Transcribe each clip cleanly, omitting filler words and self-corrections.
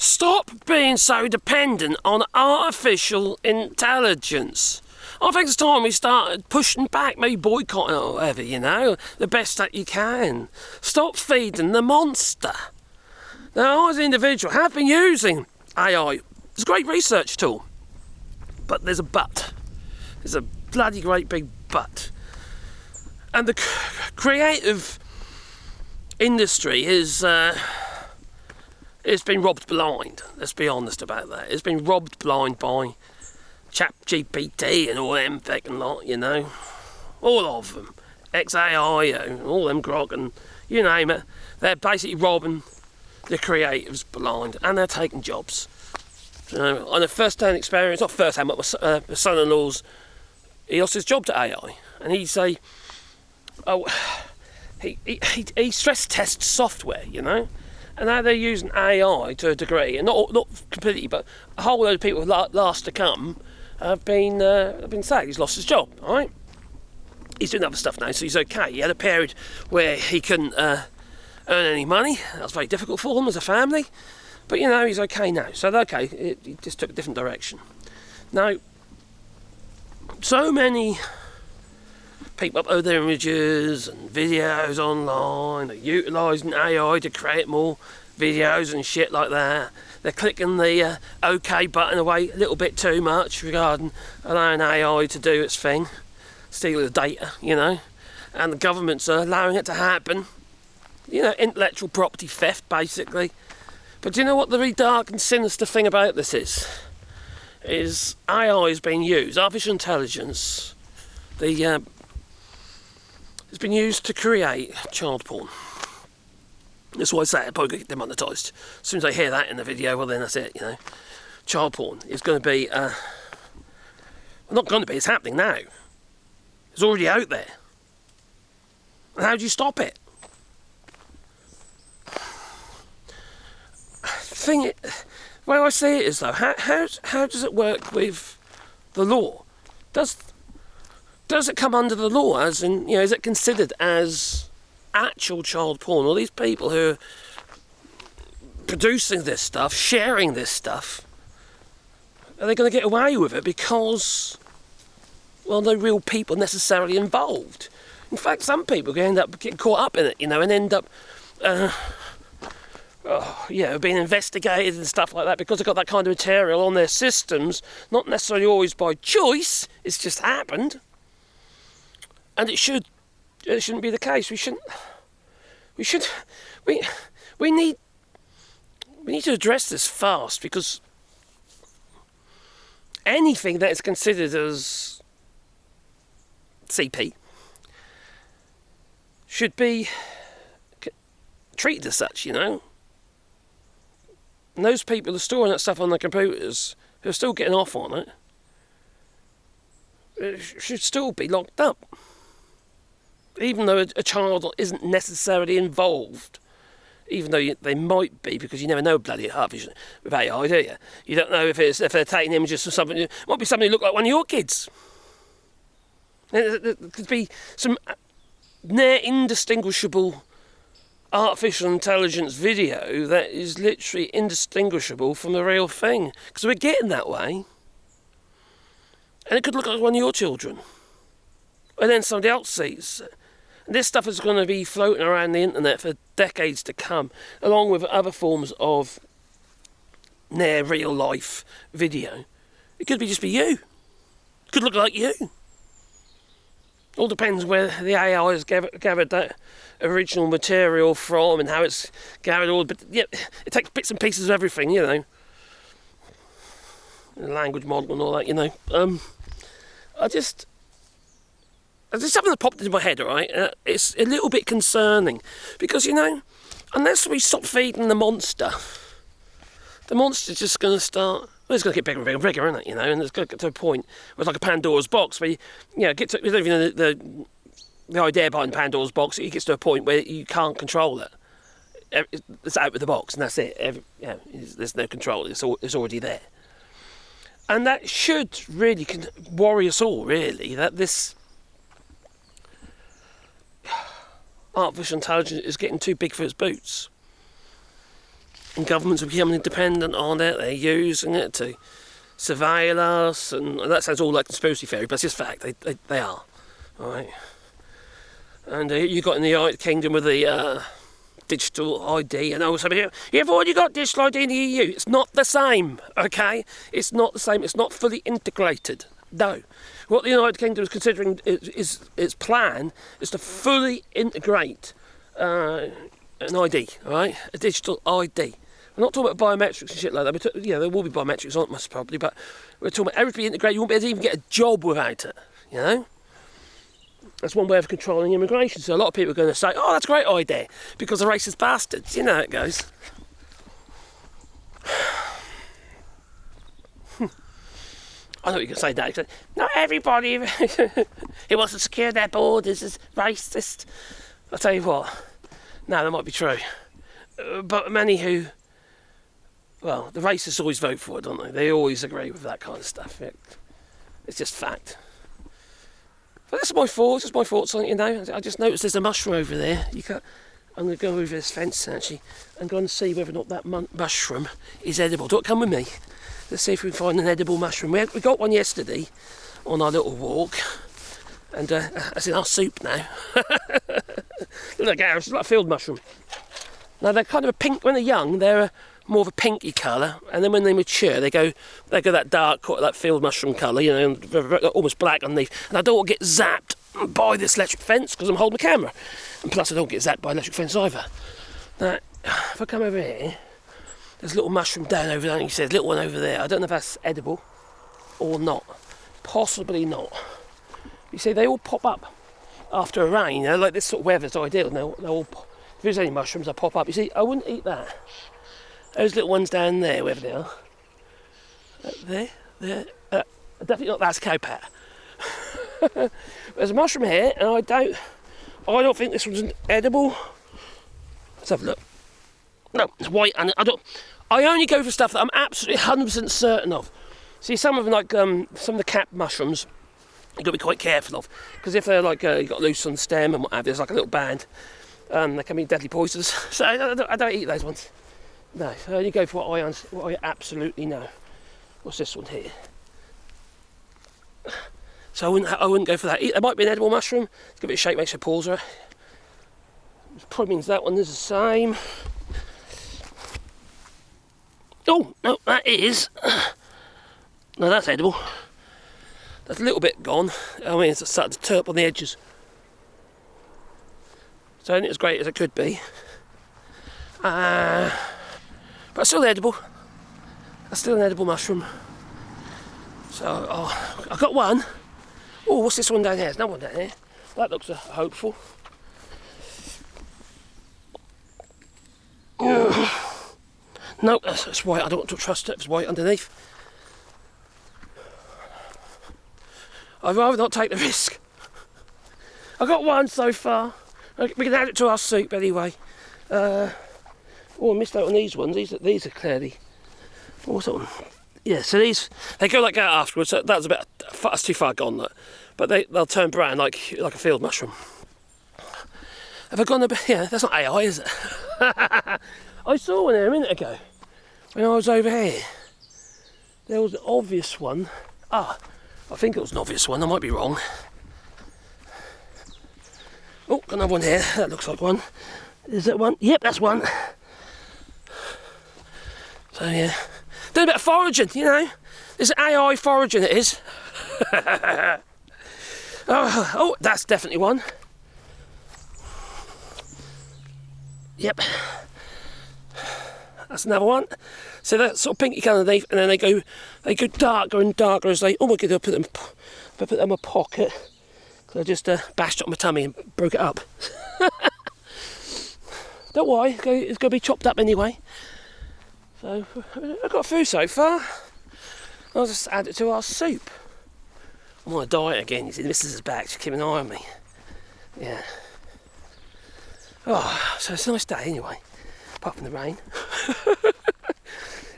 Stop being so dependent on artificial intelligence. I think it's time we started pushing back, maybe boycotting or whatever, you know, the best that you can. Stop feeding the monster. Now, I as an individual have been using AI. It's a great research tool. But there's a but. There's a bloody great big but. And the creative industry is... it's been robbed blind. Let's be honest about that. It's been robbed blind by ChatGPT and all them fucking lot, you know. All of them. XAI, all them grog and you name it. They're basically robbing the creatives blind and they're taking jobs. You know, on a first-hand experience, not first-hand, but my son-in-law's, he lost his job to AI. And he'd say, he stress tests software, you know. And now they're using AI to a degree, and not completely, but a whole load of people last to come have been sacked. He's lost his job, all right? He's doing other stuff now, so he's okay. He had a period where he couldn't earn any money. That was very difficult for him as a family. But, you know, he's okay now. So, okay, he just took a different direction. Now, so many people upload their images and videos online. They're utilising AI to create more videos and shit like that. They're clicking the OK button away a little bit too much regarding allowing AI to do its thing, steal the data, you know. And the governments are allowing it to happen. You know, intellectual property theft, basically. But do you know what the really dark and sinister thing about this is? Is AI is being used, artificial intelligence, it's been used to create child porn. That's why I say it'll probably get demonetised. As soon as I hear that in the video, well then that's it, you know. Child porn is going to be, well, not going to be, it's happening now. It's already out there. And how do you stop it? The way I see it is though, how does it work with the law? Does it come under the law, as in, you know, is it considered as actual child porn? Or these people who are producing this stuff, sharing this stuff, are they going to get away with it because, well, no real people necessarily involved? In fact, some people can end up getting caught up in it, you know, and end up, being investigated and stuff like that because they've got that kind of material on their systems, not necessarily always by choice, it's just happened. And it shouldn't be the case. We need to address this fast, because anything that is considered as CP should be treated as such, you know. And those people who are storing that stuff on their computers, who are still getting off on it should still be locked up. Even though a child isn't necessarily involved, even though they might be, because you never know bloody with AI, do you? You don't know if they're taking images of something. It might be something that look like one of your kids. There could be some near indistinguishable artificial intelligence video that is literally indistinguishable from the real thing, because we're getting that way. And it could look like one of your children, and then somebody else sees it. And this stuff is going to be floating around the internet for decades to come, along with other forms of near real life video. It could just be you. It could look like you. All depends where the AI has gathered that original material from and how it's gathered all. But yeah, it takes bits and pieces of everything, you know. The language model and all that, you know. There's something that popped into my head, all right? It's a little bit concerning because, you know, unless we stop feeding the monster's just going to start. Well, it's going to get bigger and bigger and bigger, isn't it? You know, and it's going to get to a point where it's like a Pandora's box where you get to, we don't even know the idea behind Pandora's box. It gets to a point where you can't control it. It's out of the box, and that's it. There's no control. It's already there, and that should really worry us all. Really, that this artificial intelligence is getting too big for its boots. And governments are becoming dependent on it. They're using it to surveil us, and that sounds all like conspiracy theory, but it's just fact. They are, all right. And you got in the United Kingdom with the digital ID, and also you've already got digital ID in the EU. It's not the same, okay? It's not the same. It's not fully integrated. No. What the United Kingdom is considering is its plan is to fully integrate an ID, all right? A digital ID. We're not talking about biometrics and shit like that. There will be biometrics on it, most probably, but we're talking about everything integrated. You won't be able to even get a job without it, you know? That's one way of controlling immigration. So a lot of people are going to say, oh, that's a great idea, because they're racist bastards. You know how it goes. I know you can say that. Not everybody who wants to secure their borders is racist. I'll tell you what. No, that might be true. But many who... Well, the racists always vote for it, don't they? They always agree with that kind of stuff. It's just fact. But that's my thoughts. That's my thoughts on it, you know. I just noticed there's a mushroom over there. I'm going to go over this fence, actually, and go and see whether or not that mushroom is edible. Do you want to come with me? Let's see if we can find an edible mushroom. We got one yesterday on our little walk. And that's in our soup now. Look at it, it's like a field mushroom. Now, they're kind of a pink. When they're young, they're more of a pinky colour, and then when they mature, they go that dark, that field mushroom colour, you know, almost black underneath. And I don't want to get zapped by this electric fence because I'm holding the camera, and plus I don't get zapped by electric fence either. Now, if I come over here, there's a little mushroom down over there. You see, there's a little one over there. I don't know if that's edible or not. Possibly not. You see, they all pop up after a rain. You know, like this sort of weather's ideal. They'll all if there's any mushrooms, they pop up. You see, I wouldn't eat that. Those little ones down there, wherever they are. There. Definitely not that's cowpat. There's a mushroom here, and I don't think this one's edible. Let's have a look. No, it's white, and I only go for stuff that I'm absolutely 100% certain of. See, some of them, like some of the cap mushrooms, you've got to be quite careful of, because if they're like you've got loose on the stem and what have you, there's like a little band, they can be deadly poisonous. So I don't eat those ones. No, I only go for what I absolutely know. What's this one here? So I wouldn't go for that. There might be an edible mushroom. Give it a shake, makes your paws right. Probably means that one is the same. Oh no, that is. No, that's edible. That's a little bit gone. I mean, it's starting to turp on the edges. So it ain't as great as it could be. But still edible. That's still an edible mushroom. So, I've got one. Oh, what's this one down here? There's no one down here. That looks hopeful. No, that's white. I don't want to trust it if it's white underneath. I'd rather not take the risk. I've got one so far. We can add it to our soup anyway. I missed out on these ones. These are clearly. What's that one? Yeah, so these they go like that afterwards. So that was that's too far gone. But they'll turn brown like a field mushroom. Have I gone a bit? Yeah, that's not AI, is it? I saw one there a minute ago when I was over here. There was an obvious one. I think it was an obvious one. I might be wrong. Oh, got another one here. That looks like one. Is that one? Yep, that's one. So yeah, doing a bit of foraging, you know. It's AI foraging, it is. Oh, that's definitely one. Yep. That's another one. So that sort of pinky colour underneath, and then they go darker and darker as they. Oh my god! I put them in my pocket because I just bashed it on my tummy and broke it up. Don't worry, it's going to be chopped up anyway. So I've got a few so far. I'll just add it to our soup. I'm on a diet again. You see, the missus is back. She's keeping an eye on me. Yeah. Oh, so it's a nice day anyway. Apart from the rain.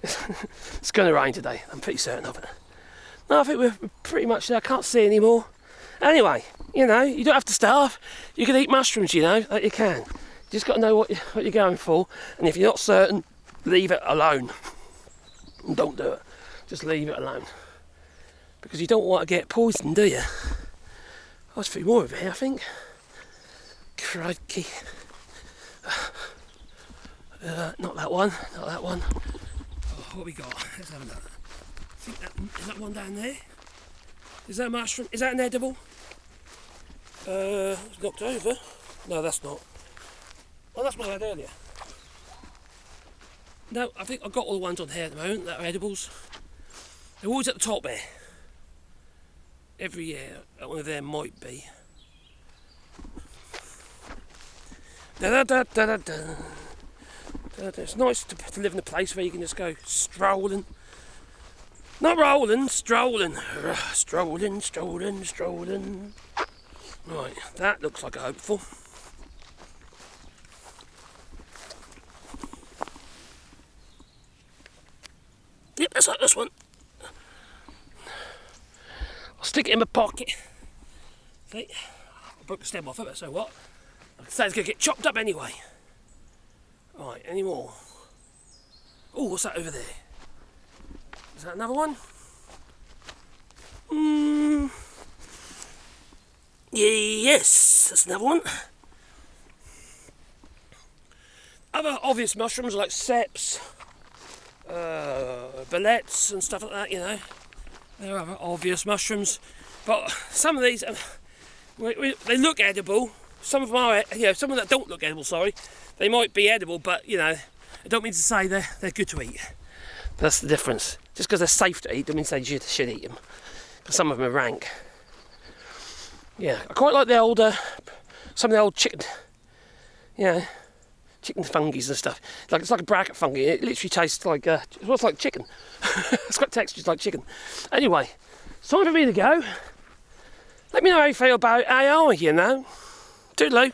It's going to rain today. I'm pretty certain of it. No, I think we're pretty much there. I can't see any more. Anyway, you know, you don't have to starve. You can eat mushrooms, you know, like you can. You just got to know what you're going for. And if you're not certain, leave it alone. Don't do it. Just leave it alone. Because you don't want to get poisoned, do you? There's a few more over here, I think. Crikey. Not that one, not that one. Oh, what we got? Let's have a look. I think is that one down there? Is that a mushroom? Is that an edible? It's knocked over. No, that's not. Oh, that's what I had earlier. No, I think I've got all the ones on here at the moment that are edibles. They're always at the top there. Every year, one of them might be. It's nice to live in a place where you can just go strolling. Not rolling, strolling. Strolling, strolling, strolling. Right, that looks like a hopeful. Yep, that's like this one. I'll stick it in my pocket. See? I broke the stem off it, but so what? Like I say, it's going to get chopped up anyway. Right, any more? Oh, what's that over there? Is that another one? Yes, that's another one. Other obvious mushrooms like seps, billets and stuff like that, you know. There are other obvious mushrooms. But some of these, they look edible. Some of them are, some of them that don't look edible, sorry. They might be edible, but, I don't mean to say they're good to eat. That's the difference. Just because they're safe to eat, don't mean to say you should eat them. Because some of them are rank. Yeah, I quite like the some of the old chicken, chicken fungus and stuff. It's like a bracket fungi. It literally tastes like, it's like chicken. It's got textures like chicken. Anyway, it's time for me to go. Let me know how you feel about AI, Toodaloo.